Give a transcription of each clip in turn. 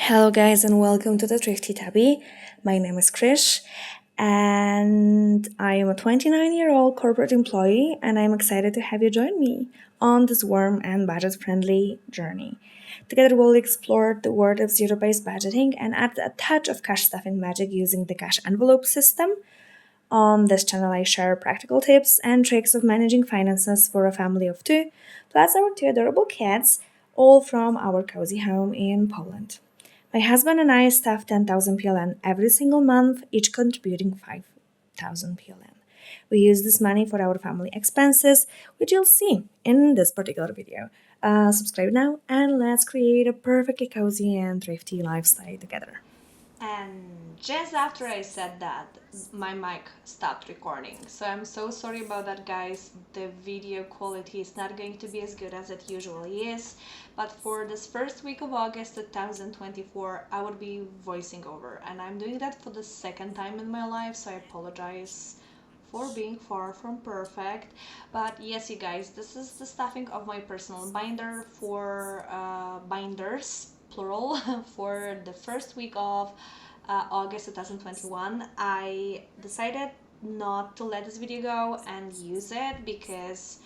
Hello, guys, and welcome to the Thrifty Tabby. My name is Krish, and I am a 29-year-old corporate employee, and I'm excited to have you join me on this warm and budget friendly journey. Together, we'll explore the world of zero based budgeting and add a touch of cash stuffing magic using the cash envelope system. On this channel, I share practical tips and tricks of managing finances for a family of two, plus our two adorable cats, all from our cozy home in Poland. My husband and I staff 10,000 PLN every single month, each contributing 5,000 PLN. We use this money for our family expenses, which you'll see in this particular video. Subscribe now and let's create a perfectly cozy and thrifty lifestyle together. And just after I said that, my mic stopped recording. So I'm so sorry about that, guys. The video quality is not going to be as good as it usually is. But for this first week of August 2024, I would be voicing over. And I'm doing that for the second time in my life, so I apologize for being far from perfect. But yes, you guys, this is the stuffing of my personal binder for binders plural for the first week of August 2021. I decided not to let this video go and use it because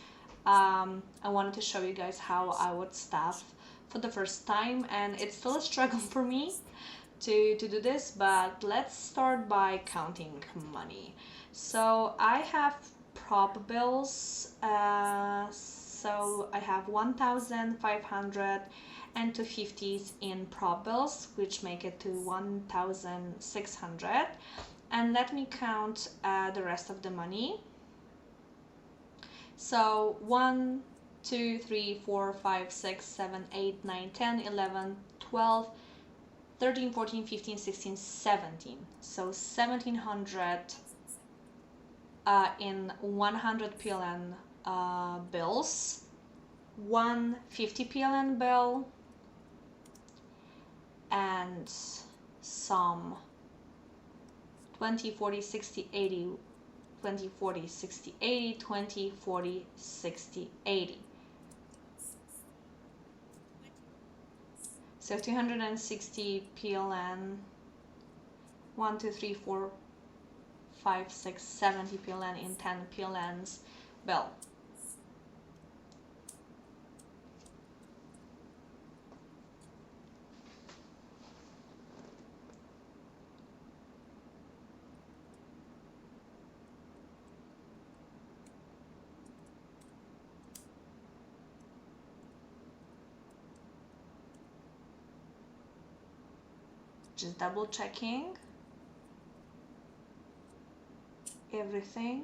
I wanted to show you guys how I would stuff for the first time, and it's still a struggle for me to do this, but let's start by counting money. So I have prop bills, so I have 1,500 and 250s in prop bills, which make it to 1,600. And let me count the rest of the money. So 1, 2, 3, 4, 5, 6, 7, 8, 9, 10, 11, 12, 13, 14, 15, 16, 17. So 1,700 in 100 PLN bills, 150 PLN bill, and some 20, 40, 60, 80, 20, 40, 60, 80, 20, 40, 60, 80. So 260 PLN, 1, 2, 3, 4, 5, 6, 70 PLN in 10 PLNs bill. Just double checking everything.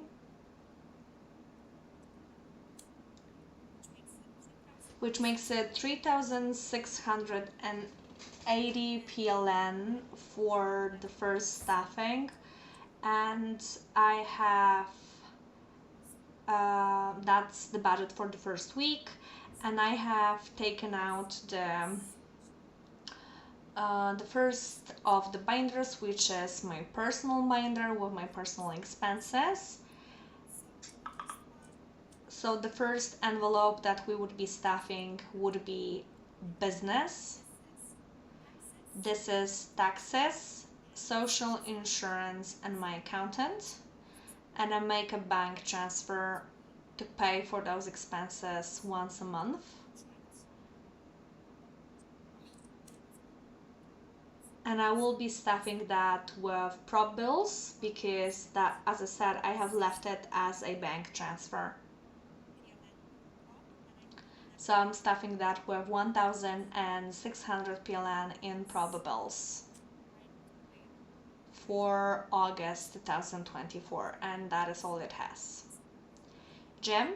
Which makes it 3,680 PLN for the first staffing, and I have that's the budget for the first week, and I have taken out the first of the binders, which is my personal binder with my personal expenses. So the first envelope that we would be stuffing would be business. This is taxes, social insurance, and my accountant. And I make a bank transfer to pay for those expenses once a month. And I will be stuffing that with prop bills because that, as I said, I have left it as a bank transfer. So I'm stuffing that with 1,600 PLN in prop bills for August 2024, and that is all it has. Gym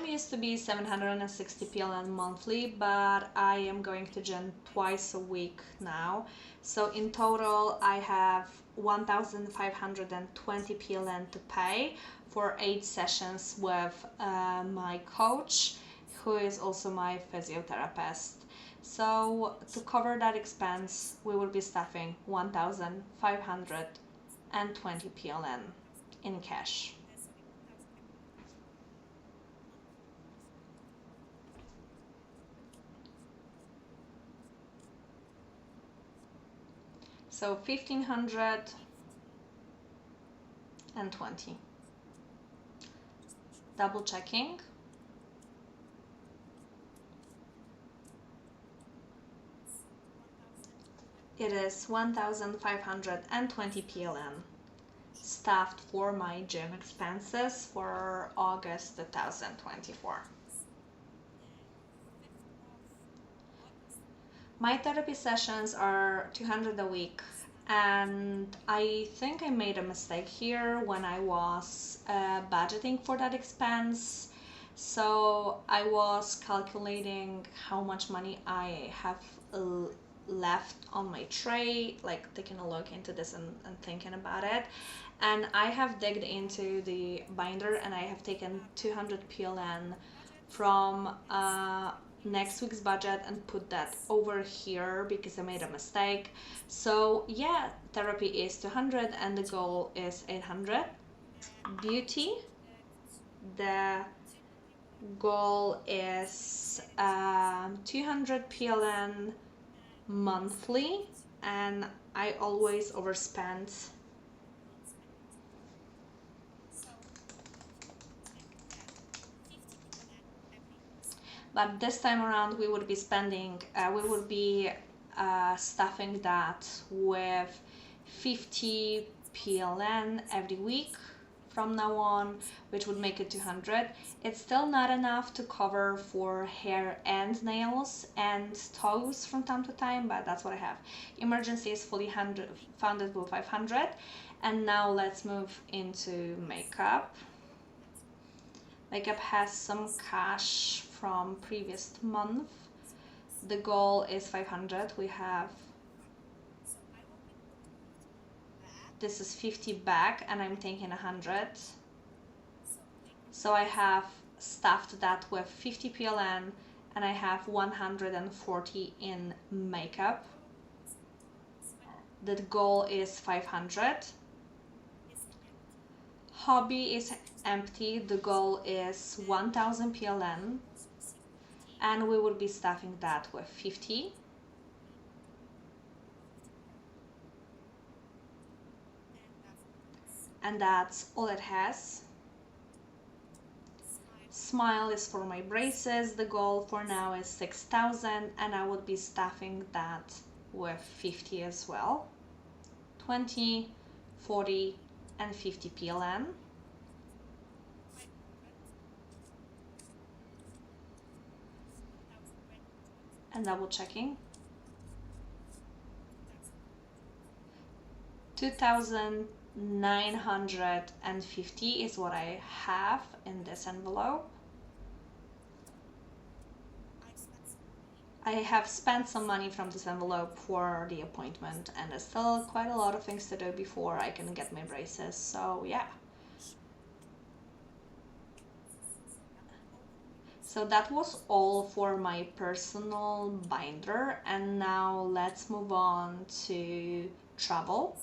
used to be 760 PLN monthly, but I am going to gym twice a week now. So in total, I have 1,520 PLN to pay for 8 sessions with my coach, who is also my physiotherapist. So to cover that expense, we will be stuffing 1,520 PLN in cash. So 1520. Double checking. It is 1520 PLN staffed for my gym expenses for August 2024. My therapy sessions are 200 a week, and I think I made a mistake here when I was budgeting for that expense. So I was calculating how much money I have left on my tray, like taking a look into this and thinking about it. And I have digged into the binder and I have taken 200 PLN from next week's budget and put that over here because I made a mistake. So yeah, therapy is 200 and the goal is 800. Beauty, the goal is 200 PLN monthly, and I always overspend. But this time around we would be spending, we would be stuffing that with 50 PLN every week from now on, which would make it 200. It's still not enough to cover for hair and nails and toes from time to time, but that's what I have. Emergency is fully funded with 500. And now let's move into makeup. Makeup has some cash from previous month. The goal is 500. We have, this is 50 back and I'm thinking 100. So I have stuffed that with 50 PLN and I have 140 in makeup. The goal is 500. Hobby is empty. The goal is 1000 PLN and we will be stuffing that with 50. And that's all it has. Smile is for my braces. The goal for now is 6,000 and I would be stuffing that with 50 as well. 20, 40 and 50 PLN. And double checking. 2,950 is what I have in this envelope. I have spent some money from this envelope for the appointment and there's still quite a lot of things to do before I can get my braces, so yeah. So that was all for my personal binder, and now let's move on to travel.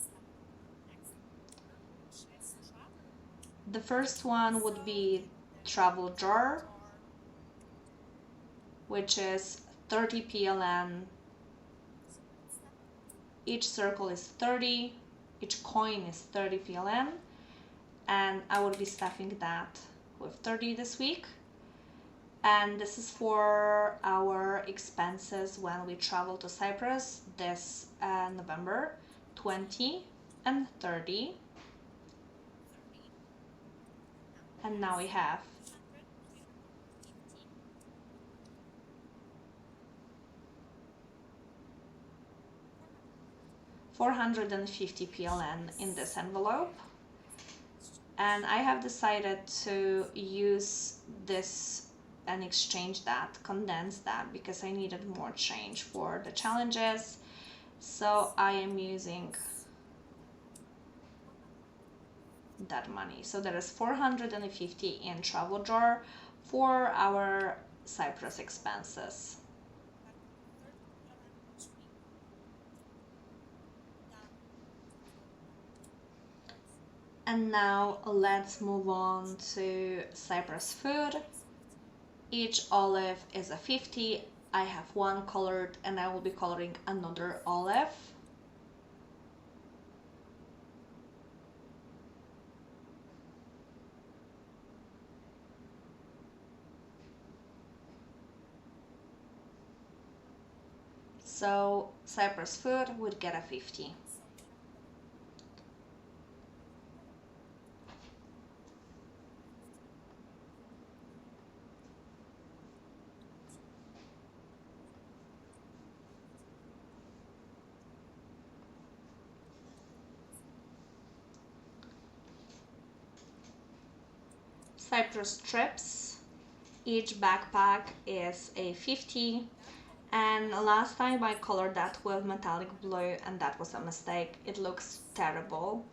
The first one would be travel jar, which is 30 PLN. Each circle is 30, each coin is 30 PLN, and I will be stuffing that with 30 this week. And this is for our expenses when we travel to Cyprus this November, 20 and 30. And now we have 450 PLN in this envelope. And I have decided to use this and exchange that, condense that, because I needed more change for the challenges. So I am using that money. So there is 450 in travel jar for our Cyprus expenses. And now let's move on to Cyprus food. Each olive is a 50. I have one colored and I will be coloring another olive. So Cyprus food would get a 50. Cyprus trips, each backpack is a 50. And last time I colored that with metallic blue and that was a mistake. It looks terrible.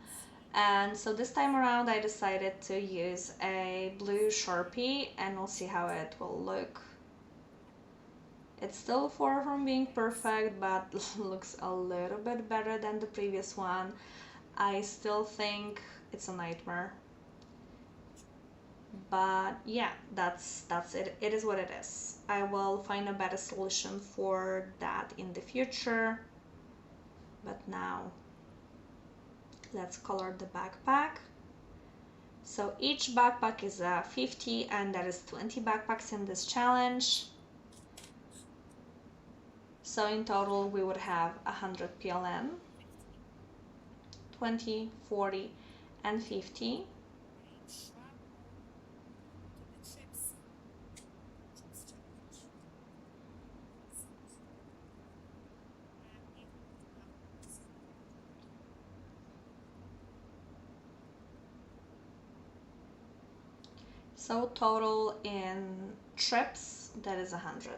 And so this time around I decided to use a blue Sharpie and we'll see how it will look. It's still far from being perfect, but looks a little bit better than the previous one. I still think it's a nightmare. But yeah, that's it. It is what it is. I will find a better solution for that in the future. But now let's color the backpack. So each backpack is a 50 and there is 20 backpacks in this challenge. So in total we would have 100 PLN, 20, 40 and 50. So total in trips that is 100.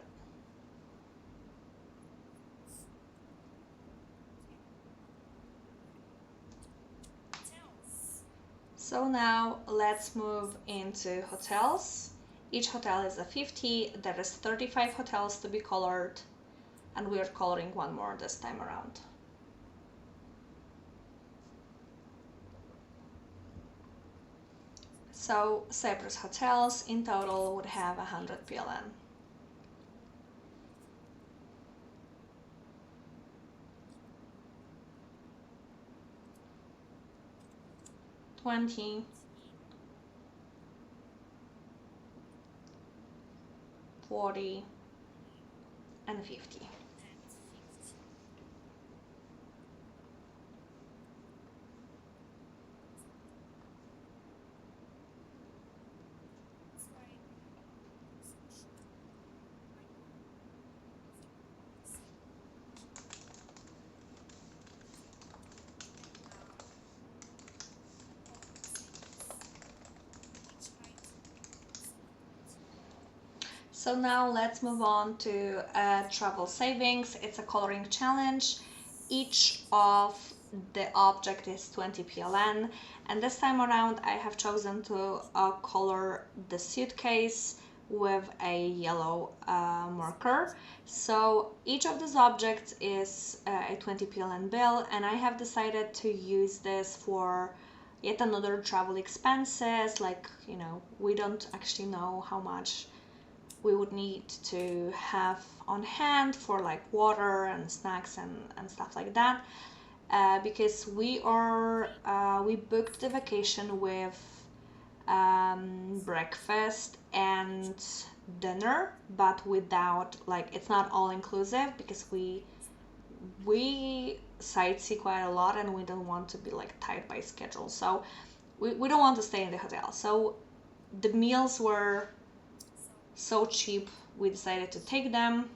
So now let's move into hotels. Each hotel is a 50. There is 35 hotels to be colored and we are coloring one more this time around. So Cyprus hotels in total would have 100 PLN. $20, $40 and $50. So now let's move on to travel savings. It's a coloring challenge. Each of the object is 20 PLN and this time around I have chosen to color the suitcase with a yellow marker. So each of these objects is a 20 PLN bill and I have decided to use this for yet another travel expenses. Like, you know, we don't actually know how much we would need to have on hand for like water and snacks and stuff like that, because we booked the vacation with breakfast and dinner, but without, like, it's not all inclusive because we sightsee quite a lot and we don't want to be like tied by schedule, so we don't want to stay in the hotel. So the meals were so cheap we decided to take them,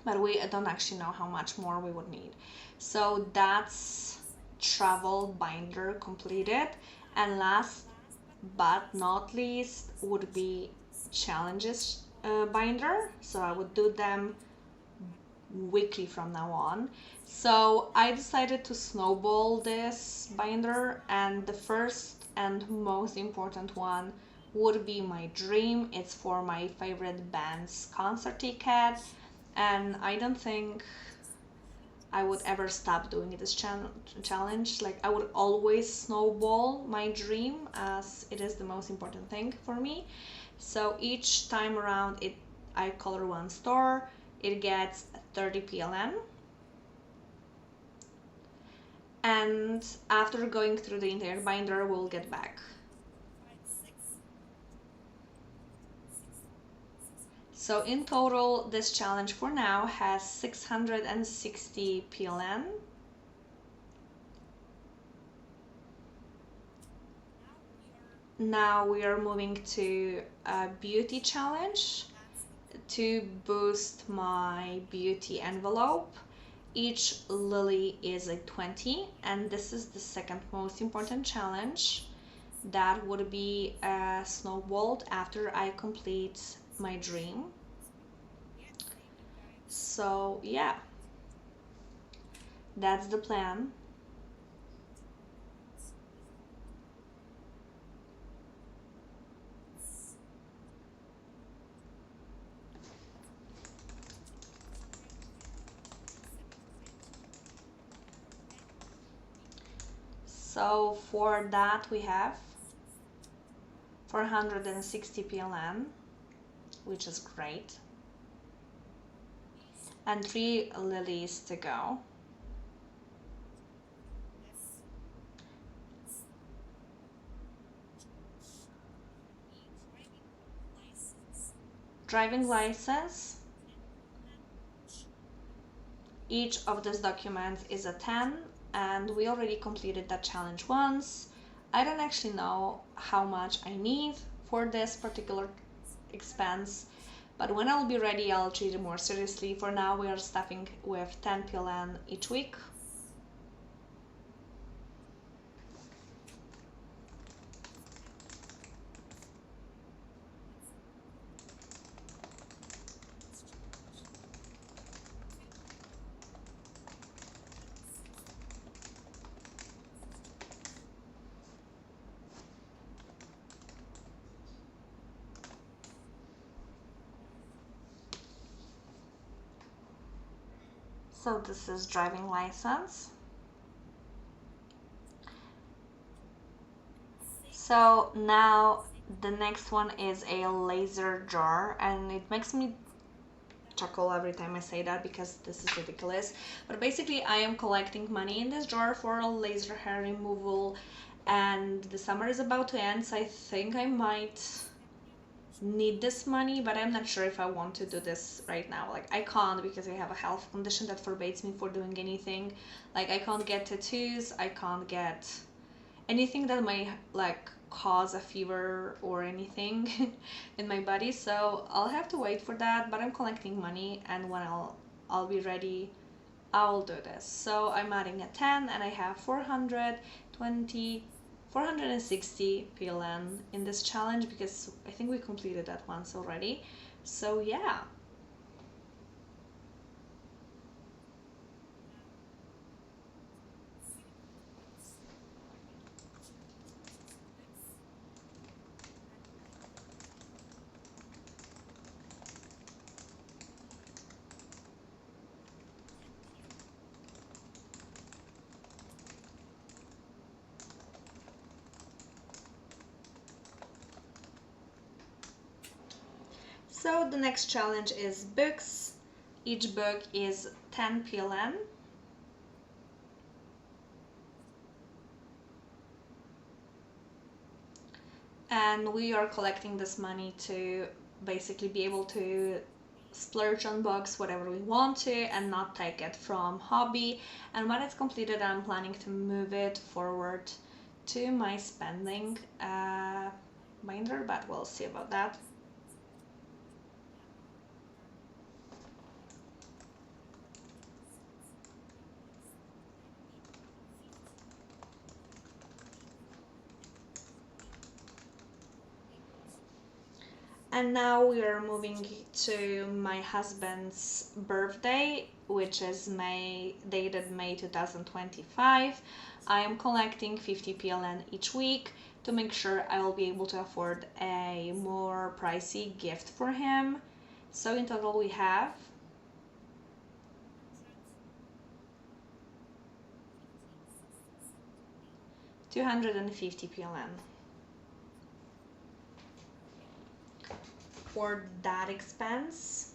but we don't actually know how much more we would need. So that's travel binder completed, and last but not least would be challenges binder. So I would do them weekly from now on. So I decided to snowball this binder, and the first and most important one would be my dream. It's for my favorite band's concert ticket, and I don't think I would ever stop doing this challenge. Like, I would always snowball my dream as it is the most important thing for me. So each time around I color one store, it gets 30 PLN. And after going through the entire binder, we'll get back. So in total, this challenge for now has 660 PLN. Now we are moving to a beauty challenge to boost my beauty envelope. Each lily is a 20, and this is the second most important challenge. That would be snowballed after I complete my dream. So yeah, that's the plan. So for that we have 460 PLN, which is great, and 3 lilies to go. Driving license. Each of these documents is a 10, and we already completed that challenge once. I don't actually know how much I need for this particular expense, but when I'll be ready, I'll treat it more seriously. For now, we are starting with 10 PLN each week. So this is driving license. So now the next one is a laser jar, and it makes me chuckle every time I say that because this is ridiculous. But basically I am collecting money in this jar for a laser hair removal, and the summer is about to end, so I think I might need this money, but I'm not sure if I want to do this right now. Like, I can't because I have a health condition that forbids me for doing anything. Like, I can't get tattoos, I can't get anything that might like cause a fever or anything in my body, so I'll have to wait for that. But I'm collecting money, and when I'll be ready, I'll do this. So I'm adding a 10, and I have 420 460 PLN in this challenge because I think we completed that once already. So yeah. So the next challenge is books. Each book is 10 PLN. And we are collecting this money to basically be able to splurge on books whatever we want to and not take it from hobby. And when it's completed, I'm planning to move it forward to my spending binder, but we'll see about that. And now we are moving to my husband's birthday, which is dated May 2025. I am collecting 50 PLN each week to make sure I will be able to afford a more pricey gift for him. So in total we have 250 PLN. For that expense,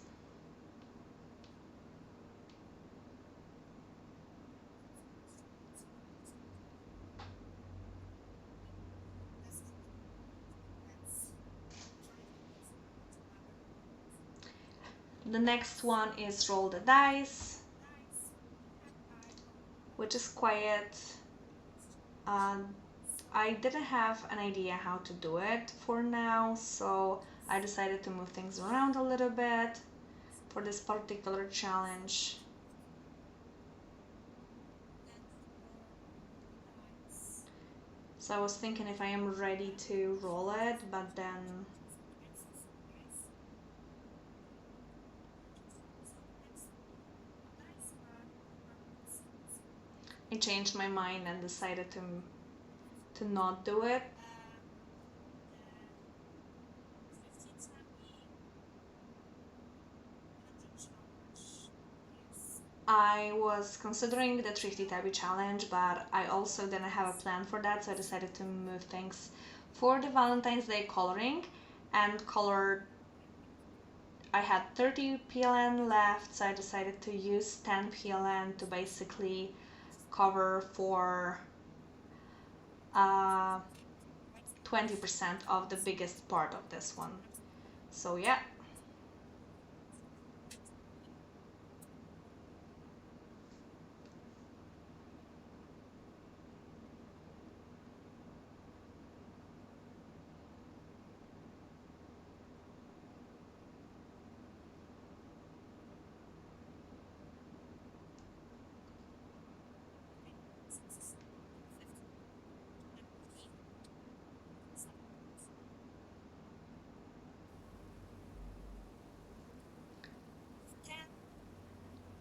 The next one is roll the dice, which is quiet. I didn't have an idea how to do it for now, so I decided to move things around a little bit for this particular challenge. So I was thinking if I am ready to roll it, but then I changed my mind and decided to not do it. I was considering the Thrifty Tabby challenge, but I also didn't have a plan for that, so I decided to move things for the Valentine's Day coloring and colored. I had 30 PLN left, so I decided to use 10 PLN to basically cover for 20% of the biggest part of this one. So yeah.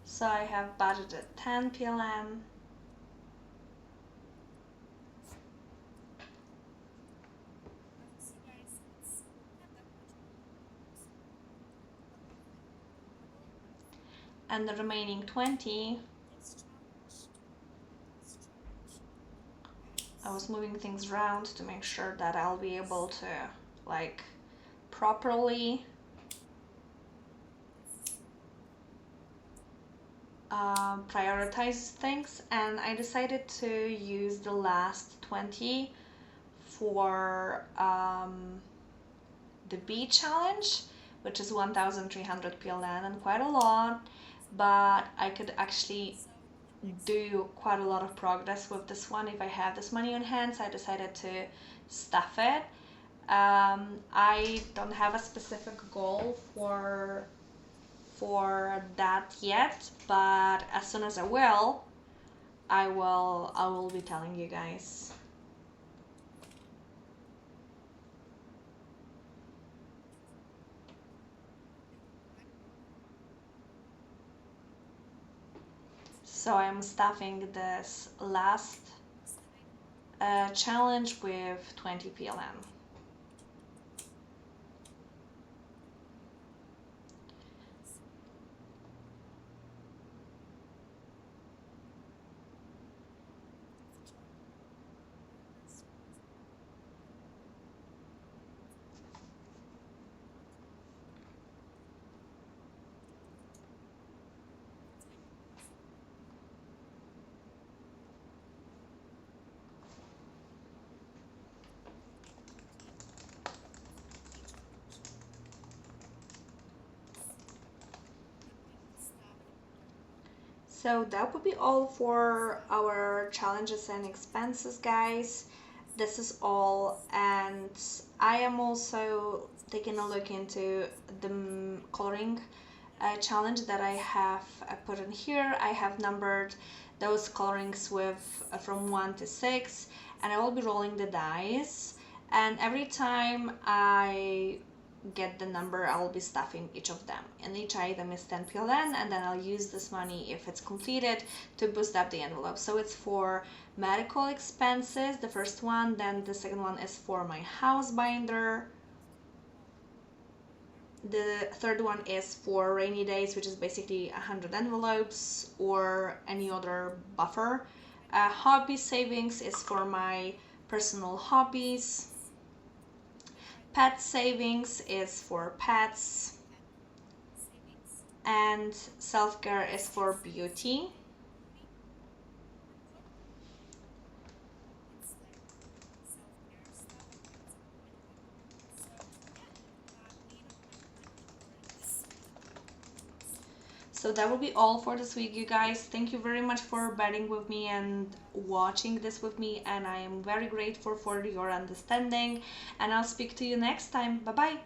So I have budgeted 10 PLN. And the remaining 20, I was moving things around to make sure that I'll be able to like properly prioritize things, and I decided to use the last 20 for the B challenge, which is 1,300 PLN and quite a lot, but I could actually do quite a lot of progress with this one if I have this money on hand, so I decided to stuff it. I don't have a specific goal for that yet, but as soon as I will be telling you guys. So I'm stuffing this last challenge with 20 PLN. So that would be all for our challenges and expenses, guys. This is all, and I am also taking a look into the coloring challenge that I have put in here. I have numbered those colorings with from 1 to 6, and I will be rolling the dice, and every time I get the number, I'll be stuffing each of them, and each item is 10 PLN, and then I'll use this money if it's completed to boost up the envelope. So it's for medical expenses, the first one, then the second one is for my house binder, the third one is for rainy days, which is basically 100 envelopes or any other buffer. Hobby savings is for my personal hobbies. Pet savings is for pets, and self-care is for beauty. So that will be all for this week, you guys. Thank you very much for bearing with me and watching this with me, and I am very grateful for your understanding, and I'll speak to you next time. Bye bye.